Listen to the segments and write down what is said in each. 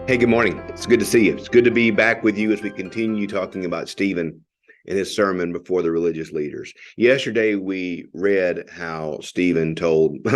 Hey, good morning. It's good to see you. It's good to be back with you as we continue talking about Stephen and his sermon before the religious leaders. Yesterday, we read how Stephen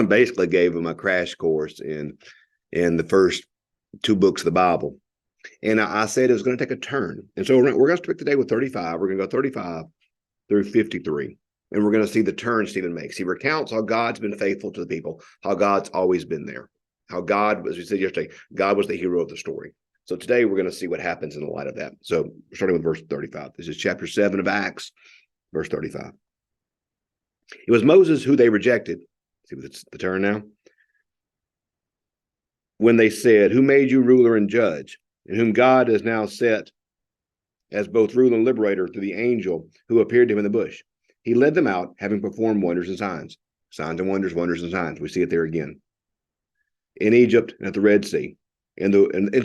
basically gave him a crash course in the first two books of the Bible. And I said it was going to take a turn. And so we're going to stick today with 35. We're going to go 35 through 53. And we're going to see the turn Stephen makes. He recounts how God's been faithful to the people, how God's always been there. How God, as we said yesterday, God was the hero of the story. So today we're going to see what happens in the light of that. So starting with verse 35. This is chapter 7 of Acts, verse 35. It was Moses who they rejected. See what's the turn now? When they said, "Who made you ruler and judge, and whom God has now set as both ruler and liberator through the angel who appeared to him in the bush." He led them out, having performed wonders and signs. Signs and wonders, wonders and signs. We see it there again. In Egypt and at the Red Sea. And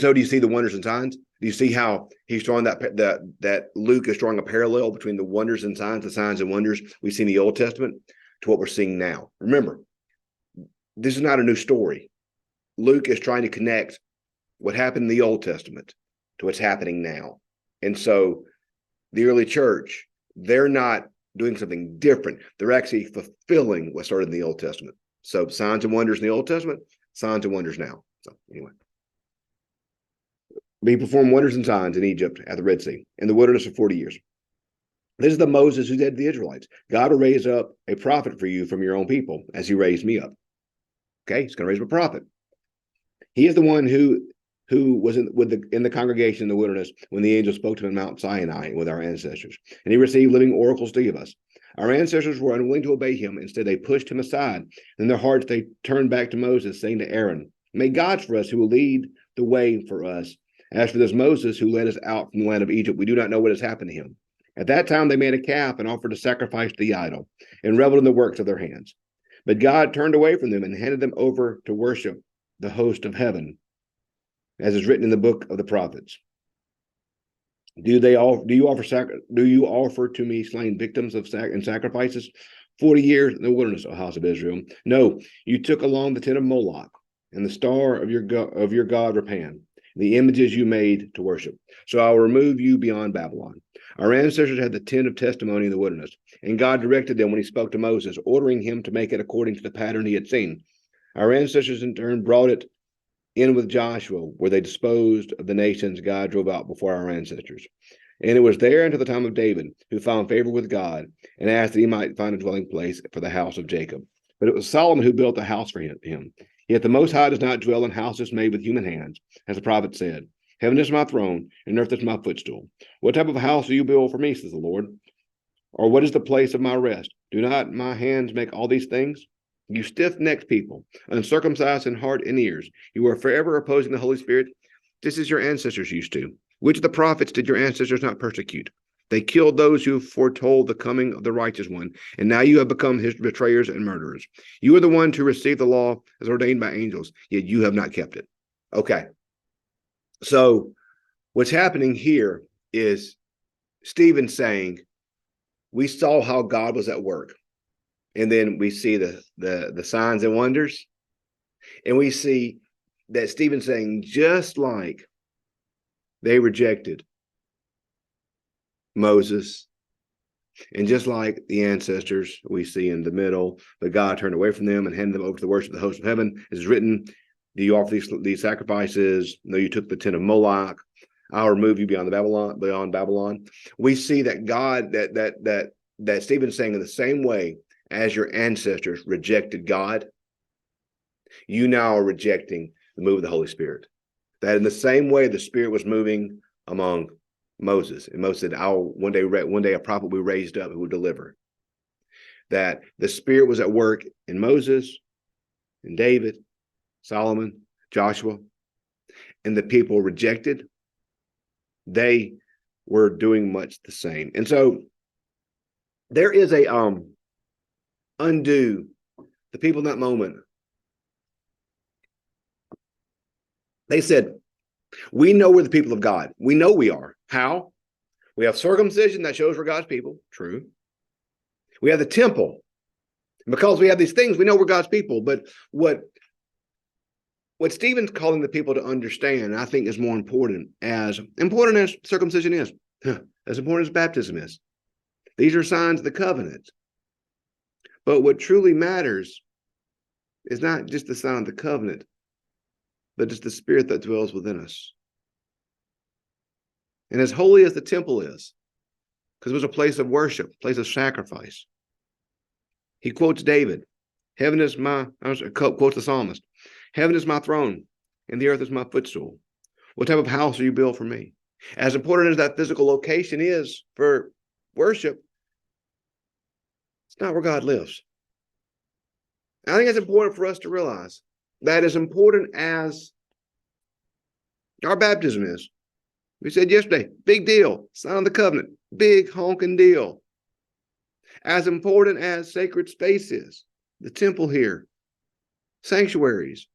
so do you see the wonders and signs? Do you see how he's drawing that Luke is drawing a parallel between the wonders and signs, the signs and wonders we see in the Old Testament to what we're seeing now? Remember, this is not a new story. Luke is trying to connect what happened in the Old Testament to what's happening now. And so the early church, they're not doing something different. They're actually fulfilling what started in the Old Testament. So signs and wonders in the Old Testament, signs and wonders now. So anyway, he performed wonders and signs in Egypt at the Red Sea in the wilderness for 40 years. This is the Moses who said to the Israelites, "God will raise up a prophet for you from your own people as he raised me up." Okay, he's going to raise up a prophet. He is the one who was in the congregation in the wilderness when the angel spoke to him on Mount Sinai with our ancestors. And he received living oracles to give us. Our ancestors were unwilling to obey him. Instead, they pushed him aside. In their hearts, they turned back to Moses, saying to Aaron, "Make gods for us who will lead the way for us. As for this Moses who led us out from the land of Egypt, we do not know what has happened to him." At that time, they made a calf and offered a sacrifice to the idol and reveled in the works of their hands. But God turned away from them and handed them over to worship the host of heaven, as is written in the book of the prophets. Do you offer to me slain victims and sacrifices? 40 years in the wilderness, O house of Israel. No, you took along the tent of Moloch and the star of your god Rephan, the images you made to worship. So I will remove you beyond Babylon. Our ancestors had the tent of testimony in the wilderness, and God directed them when he spoke to Moses, ordering him to make it according to the pattern he had seen. Our ancestors in turn brought it in with Joshua, where they disposed of the nations God drove out before our ancestors. And it was there until the time of David, who found favor with God and asked that he might find a dwelling place for the house of Jacob. But it was Solomon who built the house for him. Yet the Most High does not dwell in houses made with human hands, as the prophet said, "Heaven is my throne, and earth is my footstool." What type of house do you build for me, says the Lord? Or what is the place of my rest? Do not my hands make all these things? You stiff-necked people, uncircumcised in heart and ears, you are forever opposing the Holy Spirit. This is your ancestors used to. Which of the prophets did your ancestors not persecute? They killed those who foretold the coming of the righteous one, and now you have become his betrayers and murderers. You are the ones who received the law as ordained by angels, yet you have not kept it. Okay, so what's happening here is Stephen saying, we saw how God was at work. And then we see the signs and wonders. And we see that Stephen's saying, just like they rejected Moses, and just like the ancestors we see in the middle, but God turned away from them and handed them over to the worship of the host of heaven, as is written, "Do you offer these sacrifices? No, you took the tent of Moloch. I'll remove you beyond Babylon." We see that God, that Stephen's saying, in the same way as your ancestors rejected God, you now are rejecting the move of the Holy Spirit. That in the same way the Spirit was moving among Moses, and Moses said, one day a prophet will be raised up who will deliver. That the Spirit was at work in Moses, in David, Solomon, Joshua, and the people rejected. They were doing much the same. And so there is a undo the people in that moment. They said, we know we're the people of God. We know we are. How? We have circumcision that shows we're God's people. True. We have the temple. And because we have these things, we know we're God's people. But what what Stephen's calling the people to understand, I think, is more important as circumcision is, as important as baptism is. These are signs of the covenant. But what truly matters is not just the sign of the covenant, but it's the spirit that dwells within us. And as holy as the temple is, because it was a place of worship, a place of sacrifice, he quotes David, quotes the psalmist, heaven is my throne, and the earth is my footstool. What type of house are you built for me? As important as that physical location is for worship, it's not where God lives. I think it's important for us to realize that as important as our baptism is. We said yesterday, big deal, sign of the covenant, big honking deal. As important as sacred space is, the temple here, sanctuaries,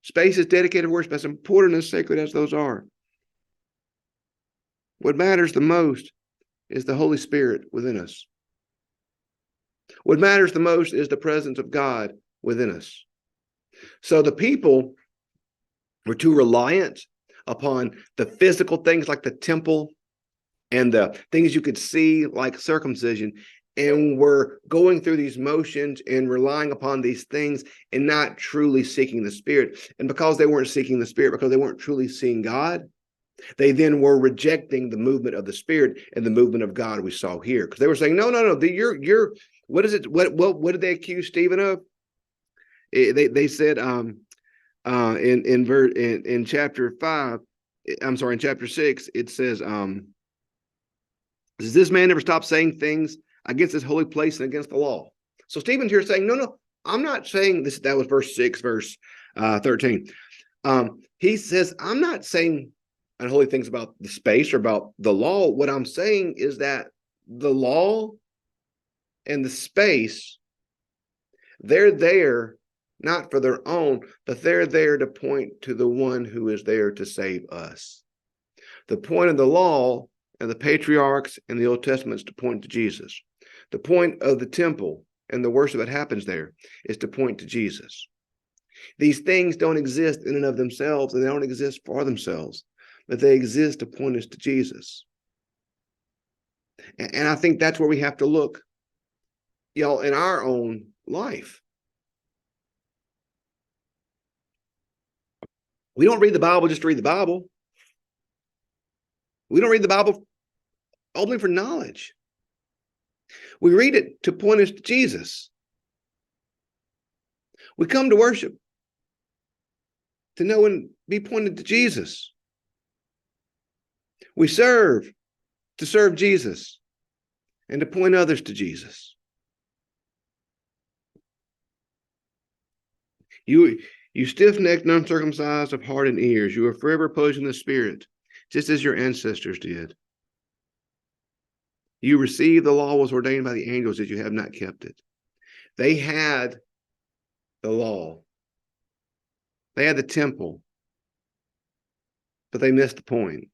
spaces dedicated to worship, as important as sacred as those are. What matters the most is the Holy Spirit within us. What matters the most is the presence of God within us. So the people were too reliant upon the physical things like the temple and the things you could see like circumcision, and were going through these motions and relying upon these things and not truly seeking the Spirit. And because they weren't seeking the Spirit, because they weren't truly seeing God, they then were rejecting the movement of the Spirit and the movement of God we saw here. Because they were saying, no, you're what is it? What did they accuse Stephen of? They said in chapter 5, I'm sorry, in chapter 6, it says, does this man ever stop saying things against this holy place and against the law? So Stephen's here saying, no, I'm not saying this. That was verse 6, verse 13. He says, I'm not saying unholy things about the space or about the law. What I'm saying is that the law and the space, they're there not for their own, but they're there to point to the one who is there to save us. The point of the law and the patriarchs and the Old Testament is to point to Jesus. The point of the temple and the worship that happens there is to point to Jesus. These things don't exist in and of themselves, and they don't exist for themselves, but they exist to point us to Jesus. And I think that's where we have to look, y'all, in our own life. We don't read the Bible just to read the Bible. We don't read the Bible only for knowledge. We read it to point us to Jesus. We come to worship to know and be pointed to Jesus. We serve to serve Jesus and to point others to Jesus. You stiff-necked and uncircumcised of heart and ears, you are forever opposing the Spirit, just as your ancestors did. You received the law was ordained by the angels, that you have not kept it. They had the law. They had the temple, but they missed the point.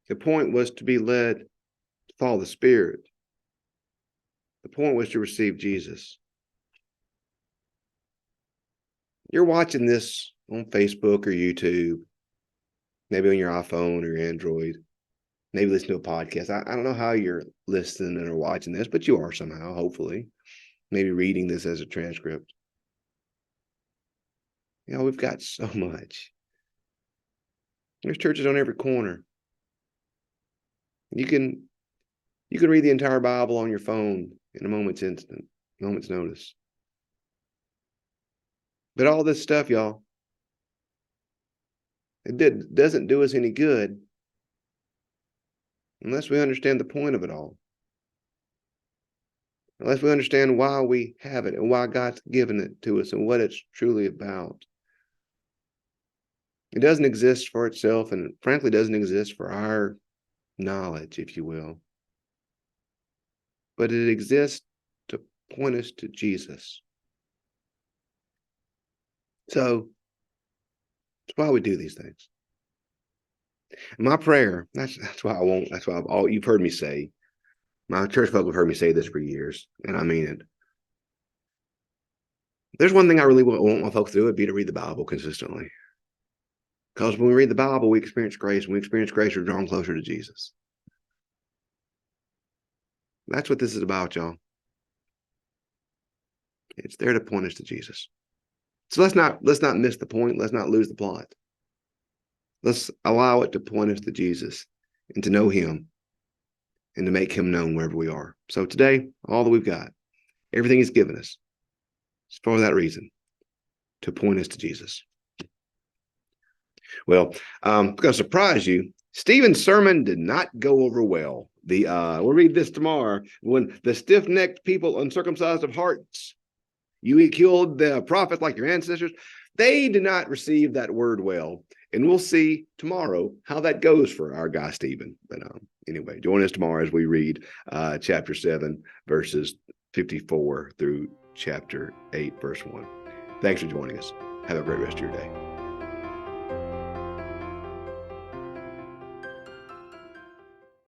The point was to be led to follow the Spirit. The point was to receive Jesus. You're watching this on Facebook or YouTube, maybe on your iPhone or Android, maybe listen to a podcast. I don't know how you're listening or watching this, but you are somehow, hopefully. Maybe reading this as a transcript. You know, we've got so much. There's churches on every corner. You can read the entire Bible on your phone in a moment's notice. But all this stuff, y'all, it doesn't do us any good unless we understand the point of it all. Unless we understand why we have it and why God's given it to us and what it's truly about. It doesn't exist for itself, and frankly doesn't exist for our knowledge, if you will. But it exists to point us to Jesus. So that's why we do these things. And my prayer, that's why you've heard me say, my church folk have heard me say this for years, and I mean it. There's one thing I really want my folks to do, would be to read the Bible consistently. Because when we read the Bible, we experience grace. When we experience grace, we're drawn closer to Jesus. That's what this is about, y'all. It's there to point us to Jesus. So let's not miss the point. Let's not lose the plot. Let's allow it to point us to Jesus and to know him and to make him known wherever we are. So today, all that we've got, everything he's given us, is for that reason, to point us to Jesus. Well, I'm going to surprise you. Stephen's sermon did not go over well. We'll read this tomorrow. When the stiff-necked people, uncircumcised of hearts, you killed the prophets like your ancestors. They did not receive that word well. And we'll see tomorrow how that goes for our guy, Stephen. But anyway, join us tomorrow as we read chapter 7, verses 54 through chapter 8, verse 1. Thanks for joining us. Have a great rest of your day.